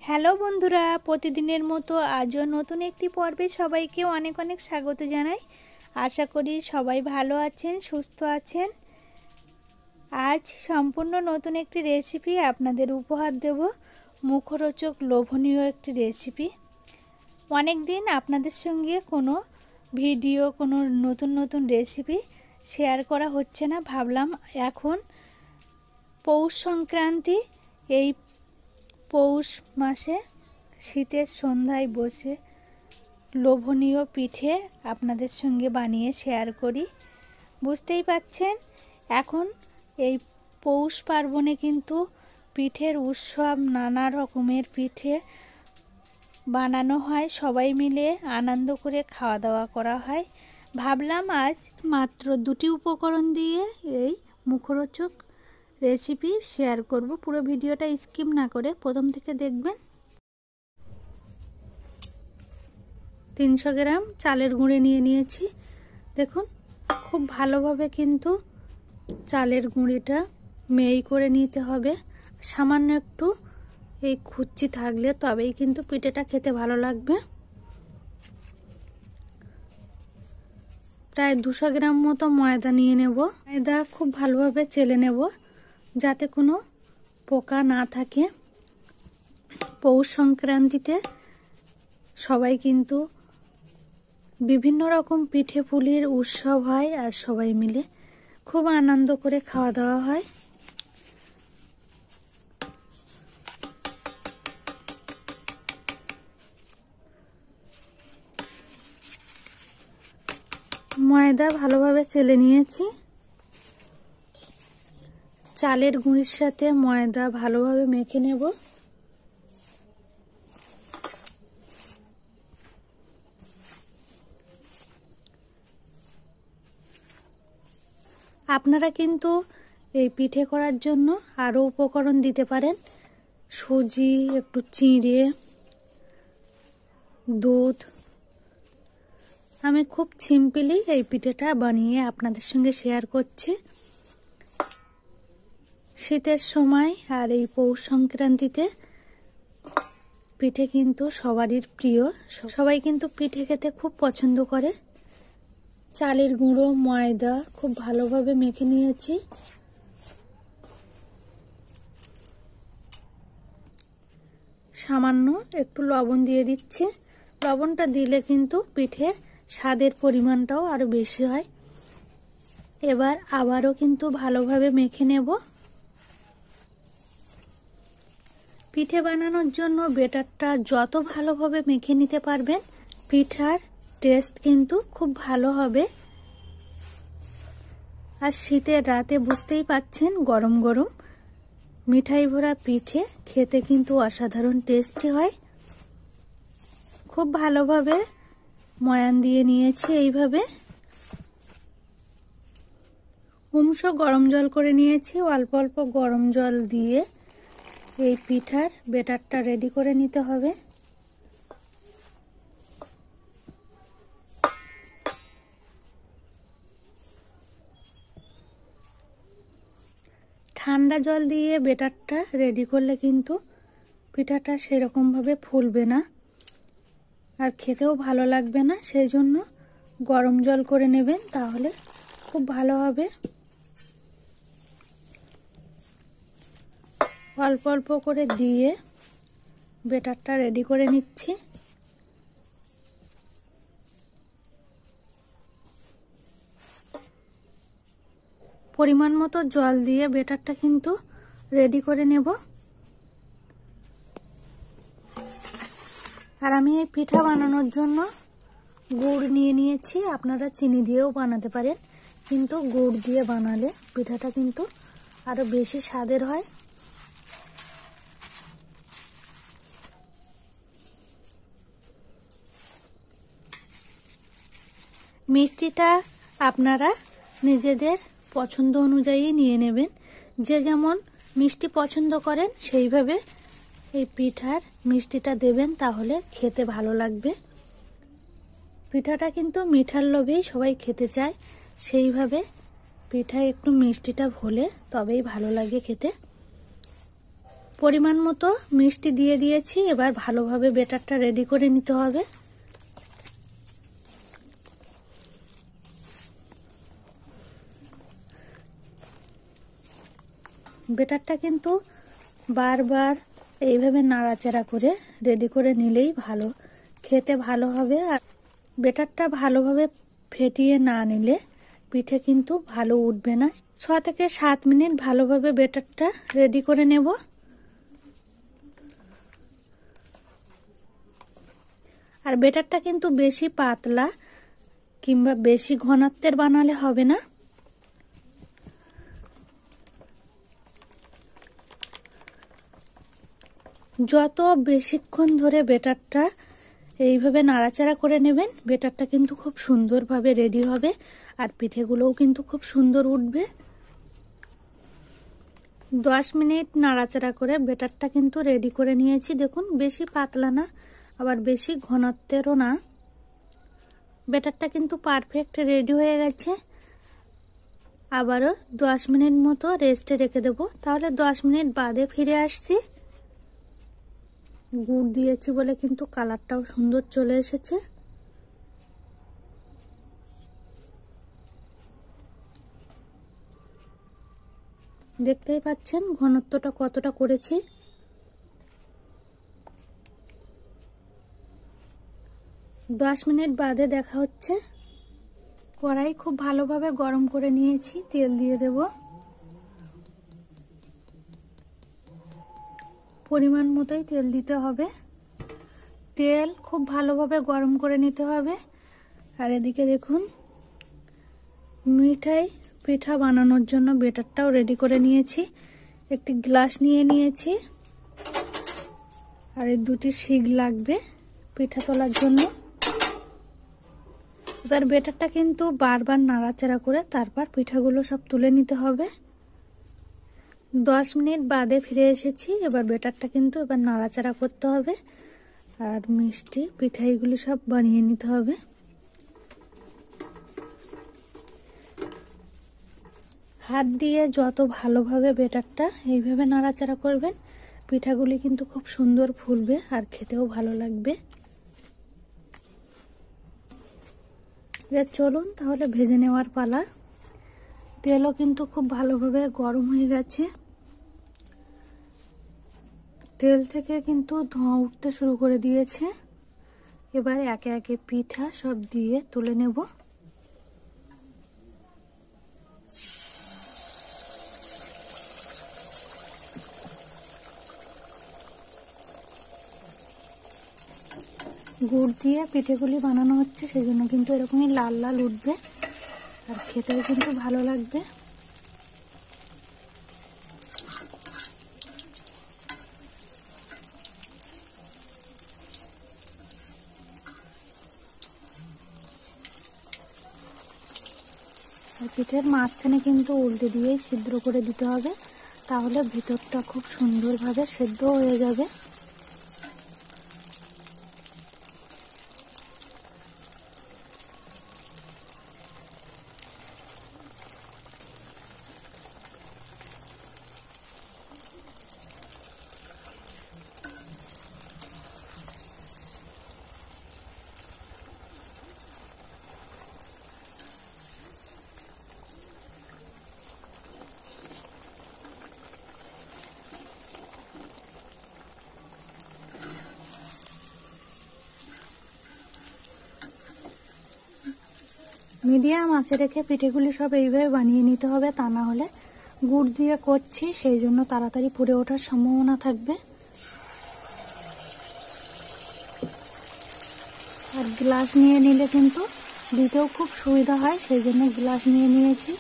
Hello বন্ধুরা, প্রতিদিনের মতো আজও নতুন একটি পর্বে সবাইকে অনেক অনেক স্বাগত জানাই। আশা করি সবাই ভালো আছেন, সুস্থ আছেন। আজ সম্পূর্ণ নতুন একটি রেসিপি আপনাদের উপহার দেব। মুখরোচক লোভনীয় একটি রেসিপি। অনেক দিন আপনাদের সঙ্গে কোনো ভিডিও, কোনো নতুন রেসিপি শেয়ার করা হচ্ছে না। ভাবলাম এখন পৌষ সংক্রান্তি, এই পৌষ মাসে শীতের সন্ধ্যায় বসে লোভনীয় পিঠে আপনাদের সঙ্গে বানিয়ে শেয়ার করি। বুঝতেই পাচ্ছেন, এখন এই পৌষ পার্বণে কিন্তু পিঠের উৎসব, নানা রকমের পিঠে বানানো হয়, সবাই মিলে আনন্দ করে খাওয়া দাওয়া করা হয়। ভাবলাম আজ মাত্র দুটি উপকরণ দিয়ে এই মুখরোচক রেসিপি শেয়ার করব। পুরো ভিডিওটা স্কিপ না করে প্রথম থেকে দেখবেন। 300 গ্রাম চালের গুঁড়ে নিয়ে নিয়েছি। দেখুন, খুব ভালোভাবে কিন্তু চালের গুঁড়িটা মেই করে নিতে হবে। সামান্য একটু এই খুচ্চি থাকলে তবেই কিন্তু পিঠেটা খেতে ভালো লাগবে। প্রায় 200 গ্রাম মতো ময়দা নিয়ে নেব। ময়দা খুব ভালোভাবে চেলে নেব যাতে কোনো পোকা না থাকে। পৌষ সংক্রান্তিতে সবাই কিন্তু বিভিন্ন রকম পিঠে পুলির উৎসব হয়, আর সবাই মিলে খুব আনন্দ করে খাওয়া দাওয়া হয়। ময়দা ভালোভাবে চেলে নিয়েছি। চালের গুঁড়ির সাথে ময়দা ভালোভাবে মেখে নেব। আপনারা কিন্তু এই পিঠে করার জন্য আরও উপকরণ দিতে পারেন। সুজি, একটু চিঁড়ে, দুধ। আমি খুব সিম্পলি এই পিঠেটা বানিয়ে আপনাদের সঙ্গে শেয়ার করছি। শীতের সময় আর এই পৌষ সংক্রান্তিতে পিঠে কিন্তু সবারই প্রিয়। সবাই কিন্তু পিঠে খেতে খুব পছন্দ করে। চালের গুঁড়ো, ময়দা খুব ভালোভাবে মেখে নিয়েছি। সামান্য একটু লবণ দিয়ে দিচ্ছি। লবণটা দিলে কিন্তু পিঠের স্বাদের পরিমাণটাও আরো বেশি হয়। এবার আবারও কিন্তু ভালোভাবে মেখে নেব। পিঠে বানানোর জন্য বেটারটা যত ভালোভাবে মেখে নিতে পারবেন, পিঠার টেস্ট কিন্তু খুব ভালো হবে। আর শীতের রাতে বুঝতেই পাচ্ছেন, গরম গরম মিঠাই ভরা পিঠে খেতে কিন্তু অসাধারণ টেস্টি হয়। খুব ভালোভাবে ময়ান দিয়ে নিয়েছি। এইভাবে গরম জল করে নিয়েছি। অল্প অল্প গরম জল দিয়ে এই পিঠার বেটারটা রেডি করে নিতে হবে। ঠান্ডা জল দিয়ে বেটারটা রেডি করলে কিন্তু পিঠাটা সেরকমভাবে ফুলবে না, আর খেতেও ভালো লাগবে না। সেই জন্য গরম জল করে নেবেন, তাহলে খুব ভালো হবে। অল্প অল্প করে দিয়ে বেটারটা রেডি করে নিচ্ছি। পরিমাণ মতো জল দিয়ে বেটারটা কিন্তু রেডি করে নেব। আর আমি এই পিঠা বানানোর জন্য গুড় নিয়ে নিয়েছি। আপনারা চিনি দিয়েও বানাতে পারেন, কিন্তু গুড় দিয়ে বানালে পিঠাটা কিন্তু আরো বেশি স্বাদের হয়। মিষ্টিটা আপনারা নিজেদের পছন্দ অনুযায়ী নিয়ে নেবেন। যে যেমন মিষ্টি পছন্দ করেন সেইভাবে এই পিঠার মিষ্টিটা দেবেন, তাহলে খেতে ভালো লাগবে। পিঠাটা কিন্তু মিঠার লোভেই সবাই খেতে চায়, সেইভাবে পিঠায় একটু মিষ্টিটা হলে তবেই ভালো লাগে খেতে। পরিমাণ মতো মিষ্টি দিয়ে দিয়েছি। এবার ভালোভাবে ব্যাটারটা রেডি করে নিতে হবে। ব্যাটারটা কিন্তু বারবার এইভাবে নাড়াচাড়া করে রেডি করে নিলেই ভালো, খেতে ভালো হবে। আর ব্যাটারটা ভালোভাবে ফেটিয়ে না নিলে পিঠে কিন্তু ভালো উঠবে না। 6 থেকে 7 মিনিট ভালোভাবে ব্যাটারটা রেডি করে নেব। আর ব্যাটারটা কিন্তু বেশি পাতলা কিংবা বেশি ঘনত্বের বানালে হবে না। যত বেশিক্ষণ ধরে ব্যাটারটা এইভাবে নাড়াচাড়া করে নেবেন, ব্যাটারটা কিন্তু খুব সুন্দরভাবে রেডি হবে আর পিঠেগুলোও কিন্তু খুব সুন্দর উঠবে। 10 মিনিট নাড়াচাড়া করে ব্যাটারটা কিন্তু রেডি করে নিয়েছি। দেখুন, বেশি পাতলা না আবার বেশি ঘনত্বেরও না, ব্যাটারটা কিন্তু পারফেক্ট রেডি হয়ে গেছে। আবারও 10 মিনিট মতো রেস্টে রেখে দেব, তাহলে 10 মিনিট বাদে ফিরে আসছি। গুড় দিয়েছি বলে কিন্তু কালারটাও সুন্দর চলে এসেছে। দেখতেই পাচ্ছেন ঘনত্বটা কতটা করেছি। দশ মিনিট বাদে দেখা হচ্ছে। কড়াই খুব ভালোভাবে গরম করে নিয়েছি, তেল দিয়ে দেব। পরিমাণ মতোই তেল দিতে হবে। তেল খুব ভালোভাবে গরম করে নিতে হবে। আর এদিকে দেখুন, মিঠাই পিঠা বানানোর জন্য ব্যাটারটাও রেডি করে নিয়েছি। একটি গ্লাস নিয়ে নিয়েছি আর এই দুটি শিক লাগবে পিঠা তোলার জন্য। এবার ব্যাটারটা কিন্তু বারবার নাড়াচাড়া করে তারপর পিঠাগুলো সব তুলে নিতে হবে। 10 মিনিট বাদে ফিরে এসেছি। এবার ব্যাটারটা কিন্তু এবার নাড়াচাড়া করতে হবে আর মিষ্টি পিঠাইগুলি সব বানিয়ে নিতে হবে। হাত দিয়ে যত ভালোভাবে ব্যাটারটা এইভাবে নাড়াচাড়া করবেন, পিঠাগুলি কিন্তু খুব সুন্দর ফুলবে আর খেতেও ভালো লাগবে। এবার চলুন তাহলে ভেজে নেওয়ার পালা। তেলও কিন্তু খুব ভালোভাবে গরম হয়ে গেছে। তেল থেকে কিন্তু ধোঁয়া উঠতে শুরু করে দিয়েছে। এবার একে একে পিঠা সব দিয়ে তুলে নেব। গুড় দিয়ে পিঠেগুলি বানানো হচ্ছে, সেজন্য কিন্তু এরকমই লাল লাল উঠবে আর খেতেও কিন্তু ভালো লাগবে। আর পিঠের মাঝখানে কিন্তু উল্টে দিয়েই ছিদ্র করে দিতে হবে, তাহলে ভিতরটা খুব সুন্দরভাবে সেদ্ধ হয়ে যাবে। মিডিয়াম আঁচে রেখে পিঠেগুলি সব এইভাবে বানিয়ে নিতে হবে, তা না হলে গুড় দিয়ে করছি সেই জন্য তাড়াতাড়ি পুড়ে ওঠার সম্ভাবনা থাকবে। আর গ্লাস নিয়ে নিলে কিন্তু দিতেও খুব সুবিধা হয়, সেই জন্য গ্লাস নিয়ে নিয়েছি।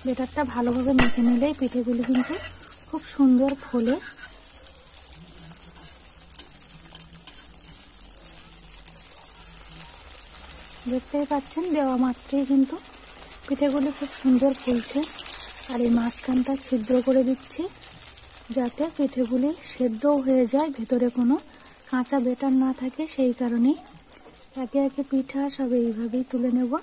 ব্যাটারটা ভালোভাবে মেখে নিলেই পিঠেগুলি কিন্তু খুব সুন্দর ফোলে। দেখতেই পাচ্ছেন, দেওয়া মাত্রই কিন্তু পিঠেগুলি খুব সুন্দর ফুলছে। আর এই মাঝখানটা ছিদ্র করে দিচ্ছি যাতে পিঠেগুলি সেদ্ধও হয়ে যায়, ভেতরে কোনো কাঁচা বেটার না থাকে। সেই কারণেই একে একে পিঠা সব এইভাবেই তুলে নেব।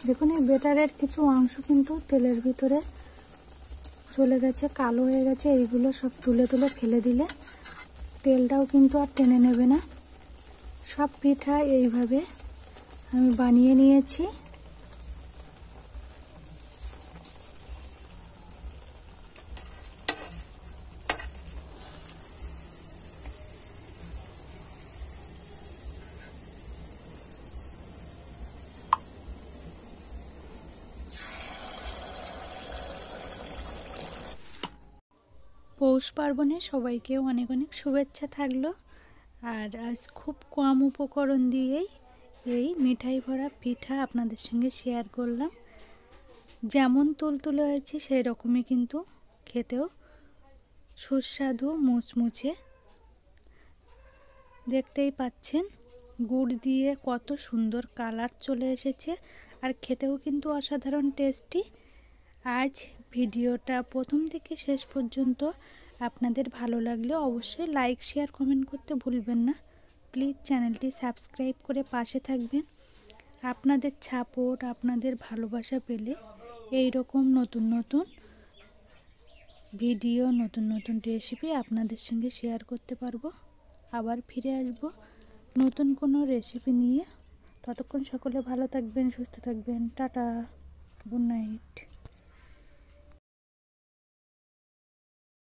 দেখুন এই বেটারের কিছু অংশ কিন্তু তেলের ভিতরে চলে গেছে, কালো হয়ে গেছে। এইগুলো সব তুলে তুলে ফেলে দিলে তেলটাও কিন্তু আর টেনে নেবে না। সব পিঠা এইভাবে আমি বানিয়ে নিয়েছি। পৌষ পার্বণে সবাইকে অনেক অনেক শুভেচ্ছা থাকলো। আর আজ খুব কম উপকরণ দিয়েই এই মিঠাই ভরা পিঠা আপনাদের সঙ্গে শেয়ার করলাম। যেমন তুলতুলে হয়েছে সেই রকমই কিন্তু খেতেও সুস্বাদু মুচমুচে। দেখতেই পাচ্ছেন গুড় দিয়ে কত সুন্দর কালার চলে এসেছে, আর খেতেও কিন্তু অসাধারণ টেস্টি। আজ ভিডিওটা প্রথম থেকে শেষ পর্যন্ত আপনাদের ভালো লাগলে অবশ্যই লাইক শেয়ার কমেন্ট করতে ভুলবেন না। প্লিজ চ্যানেলটি সাবস্ক্রাইব করে পাশে থাকবেন। আপনাদের সাপোর্ট, আপনাদের ভালোবাসা পেলে এই রকম নতুন নতুন ভিডিও, নতুন নতুন রেসিপি আপনাদের সঙ্গে শেয়ার করতে পারবো। আবার ফিরে আসব নতুন কোনো রেসিপি নিয়ে। ততক্ষণ সকলে ভালো থাকবেন, সুস্থ থাকবেন। Tata, good night.